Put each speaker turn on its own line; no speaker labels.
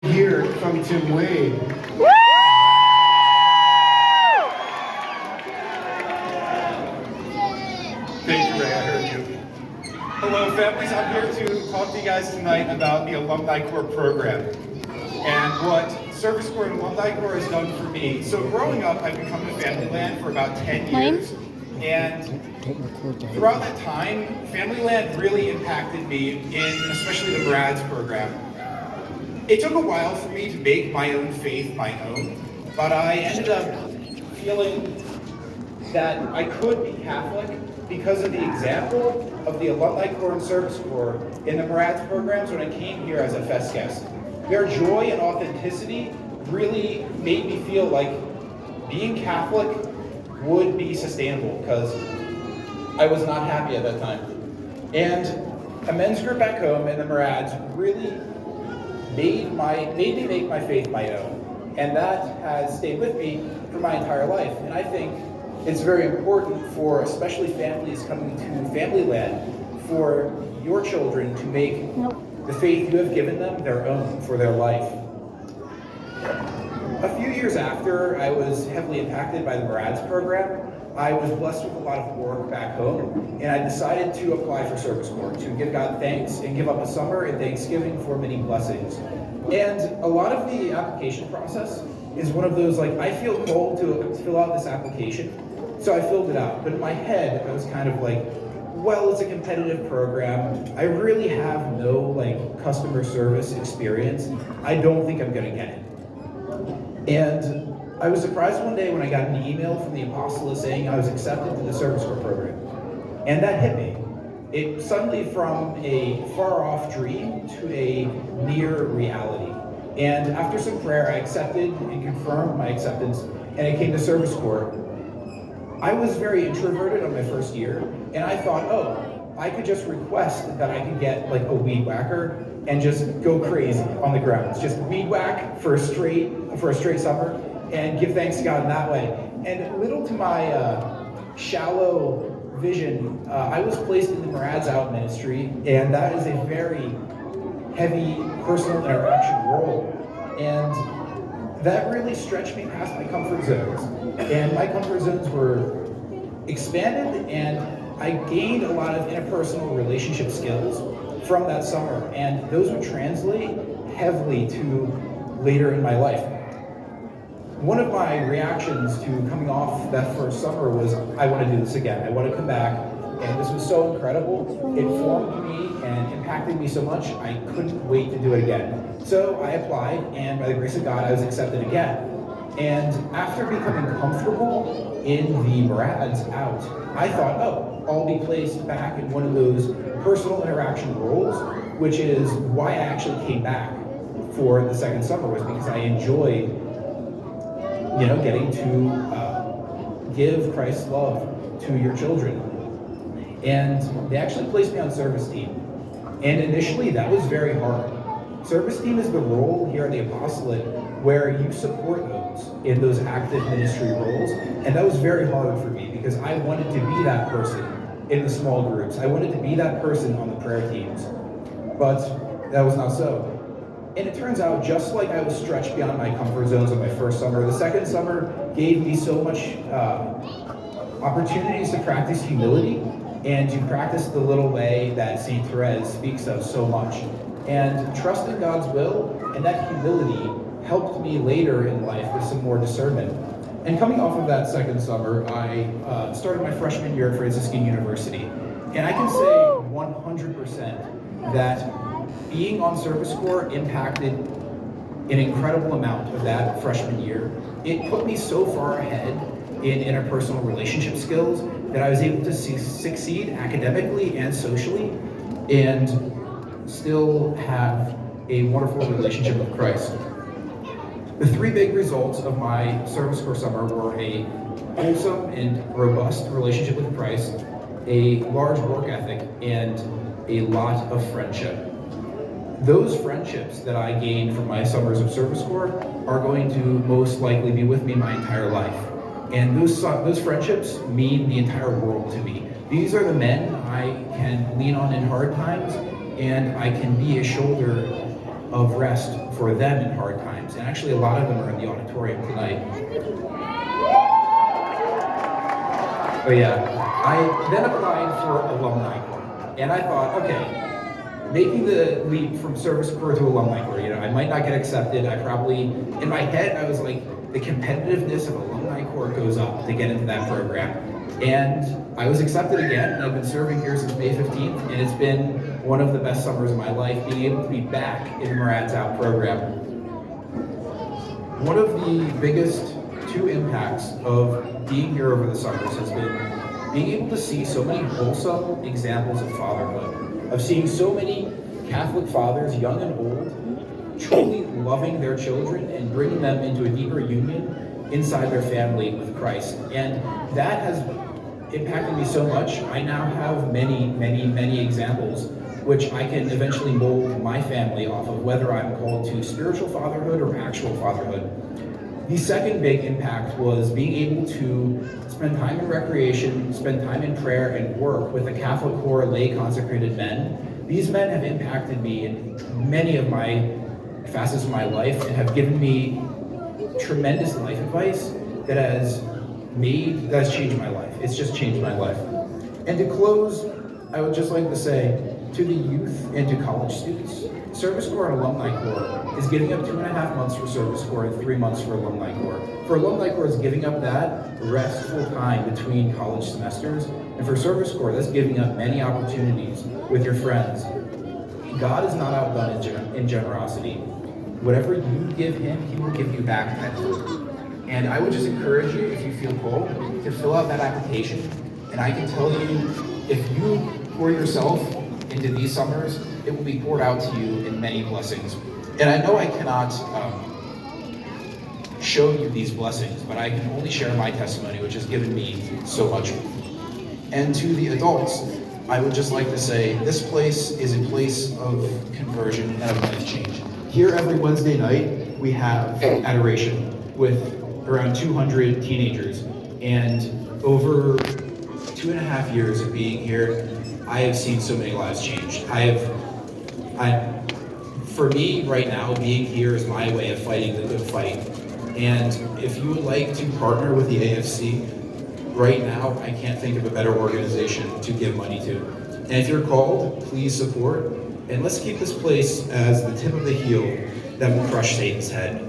Here from Tim Wade.
Thank you, Ray. I heard you. Hello, families. I'm here to talk to you guys tonight about the Alumni Corps program and what Service Corps and Alumni Corps has done for me. So growing up, I've become a Family Land for about 10 years. And throughout that time, Family Land really impacted me in especially the Brad's program. It took a while for me to make my own faith my own, but I ended up feeling that I could be Catholic because of the example of the Alumni Corps and Service Corps in the Brad's programs when I came here as a fest guest. Their joy and authenticity really made me feel like being Catholic would be sustainable because I was not happy at that time. And a men's group back home in the Marads really made me make my faith my own. And that has stayed with me for my entire life. And I think it's very important for especially families coming to Family Land for your children to make the faith you have given them their own for their life. A few years after I was heavily impacted by the Marads program, I was blessed with a lot of work back home, and I decided to apply for Service Corps to give God thanks and give up a summer and Thanksgiving for many blessings. And a lot of the application process is one of those, like, I feel called to fill out this application, so I filled it out. But in my head, I was kind of like, well, it's a competitive program. I really have no, customer service experience. I don't think I'm gonna get it. And I was surprised one day when I got an email from the apostolate saying I was accepted to the Service Corps program. And that hit me. It suddenly from a far off dream to a near reality. And after some prayer, I accepted and confirmed my acceptance, and I came to Service Corps. I was very introverted on my first year, and I thought, oh, I could just request that I could get a weed whacker and just go crazy on the grounds. Just weed whack for a straight summer and give thanks to God in that way. And little to my shallow vision, I was placed in the Marads Out ministry, and that is a very heavy personal interaction role. And that really stretched me past my comfort zones. And my comfort zones were expanded, and I gained a lot of interpersonal relationship skills from that summer. And those would translate heavily to later in my life. One of my reactions to coming off that first summer was, I want to do this again. I want to come back. And this was so incredible. It formed me and impacted me so much, I couldn't wait to do it again. So I applied, and by the grace of God, I was accepted again. And after becoming comfortable in the Marads Out, I thought, oh, I'll be placed back in one of those personal interaction roles, which is why I actually came back for the second summer, was because I enjoyed getting to give Christ's love to your children. And they actually placed me on service team. And initially, that was very hard. Service team is the role here at the apostolate where you support those in those active ministry roles. And that was very hard for me because I wanted to be that person in the small groups. I wanted to be that person on the prayer teams. But that was not so. And it turns out, just like I was stretched beyond my comfort zones in my first summer, the second summer gave me so much opportunities to practice humility and to practice the little way that St. Therese speaks of so much. And trust in God's will, and that humility helped me later in life with some more discernment. And coming off of that second summer, I started my freshman year at Franciscan University. And I can say 100% that being on Service Corps impacted an incredible amount of that freshman year. It put me so far ahead in interpersonal relationship skills that I was able to succeed academically and socially and still have a wonderful relationship with Christ. The three big results of my Service Corps summer were a wholesome and robust relationship with Christ, a large work ethic, and a lot of friendship. Those friendships that I gained from my summers of Service Corps are going to most likely be with me my entire life. And those friendships mean the entire world to me. These are the men I can lean on in hard times, and I can be a shoulder of rest for them in hard times. And actually, a lot of them are in the auditorium tonight. But yeah, I then applied for Alumni Corps. And I thought, okay, making the leap from service corps to Alumni Corps, I might not get accepted. In my head, I was like, the competitiveness of Alumni Corps goes up to get into that program. And I was accepted again, and I've been serving here since May 15th, and it's been one of the best summers of my life, being able to be back in the Marads Out program. One of the biggest two impacts of being here over the summers has been being able to see so many wholesome examples of fatherhood, of seeing so many Catholic fathers, young and old, truly loving their children and bringing them into a deeper union inside their family with Christ. And that has impacted me so much. I now have many examples which I can eventually mold my family off of, whether I'm called to spiritual fatherhood or actual fatherhood. The second big impact was being able to spend time in recreation, spend time in prayer and work with the Catholic Corps lay consecrated men. These men have impacted me in many of my facets of my life and have given me tremendous life advice that has changed my life. It's just changed my life. And to close, I would just like to say to the youth and to college students, Service Corps and Alumni Corps is giving up 2.5 months for Service Corps and 3 months for Alumni Corps. For Alumni Corps, is giving up that restful time between college semesters. And for Service Corps, that's giving up many opportunities with your friends. God is not outdone in generosity. Whatever you give him, he will give you back tenfold. And I would just encourage you, if you feel called, to fill out that application. And I can tell you, if you pour yourself into these summers, it will be poured out to you in many blessings. And I know I cannot show you these blessings, but I can only share my testimony, which has given me so much. And to the adults, I would just like to say, this place is a place of conversion and of life change. Here every Wednesday night, we have adoration with around 200 teenagers. And over 2.5 years of being here, I have seen so many lives changed. For me right now, being here is my way of fighting the good fight. And if you would like to partner with the AFC, right now, I can't think of a better organization to give money to. And if you're called, please support. And let's keep this place as the tip of the heel that will crush Satan's head.